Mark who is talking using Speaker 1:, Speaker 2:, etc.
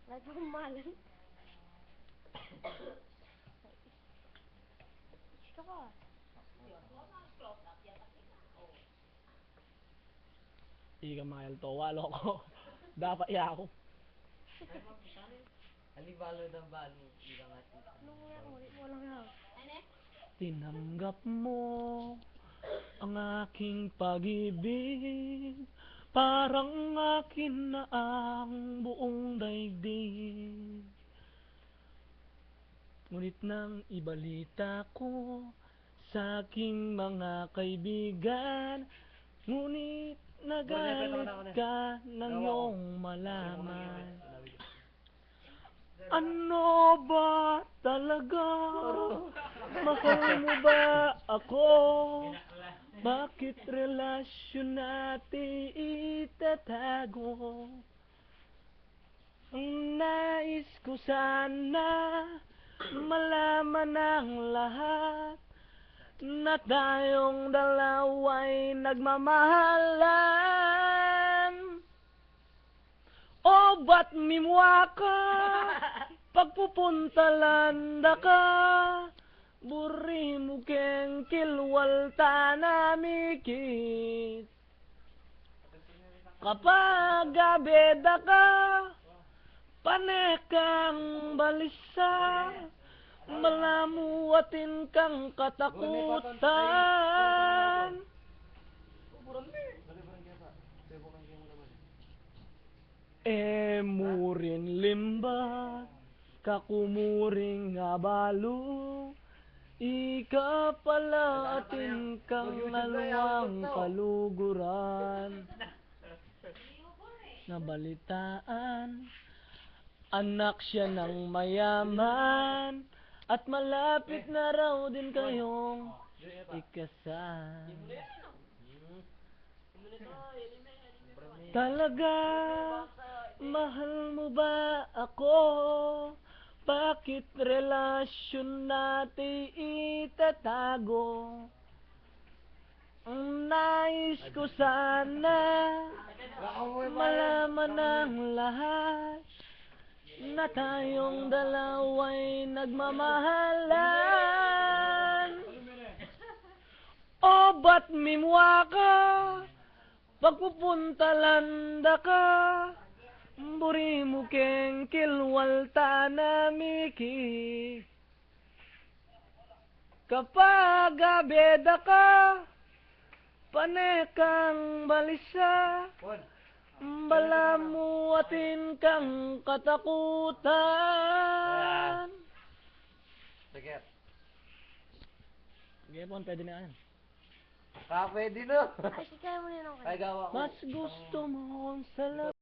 Speaker 1: Lagi kumalan. Gusto ka.
Speaker 2: Hindi ka mahal to. Walo ko. Dapat iya ako.
Speaker 3: Alibalo ng balo. Ilang atin.
Speaker 1: Anong nga, ulit mo lang yan.
Speaker 2: Tinanggap mo ang aking pag-ibig, parang akin na ang buong daigdig. Ngunit nang ibalita ko sa aking mga kaibigan, ngunit nagalit ka nang iyong malaman. Ano ba talaga? Mahal mo ba ako? Bakit relasyon natin itatago? Ang nais ko sana malaman ang lahat, na tayong dalawa'y nagmamahalan. O ba't mimwa ka? Pagpupunta landa ka, buri mo keng kilwal tanamikit. Kapag abeda ka, panekang balisa, malamuatin kang katakutan. Murin limbat, kakumuring abalo, ika pala atin kang aluang kaluguran. Nabalitaan, anak siya ng mayaman, at malapit na raw din kayong ikasal. Talaga, mahal mo ba ako? Bakit relasyon natin itatago? Ang nais ko sana malaman ang lahat, na tayong dalawa'y nagmamahalan. O ba't mimwa ka? Pagpupunta landa ka, buri mo keng kilwal tanamiki. Kapag abeda ka, panekang balisa, balamuatin kang katakutan.
Speaker 3: Sige.
Speaker 2: Sige po, pwede na yan.
Speaker 3: Pwede no.
Speaker 1: Ay, sikaya mo nila
Speaker 3: Ay, gawa ko.
Speaker 2: Mas gusto mo sa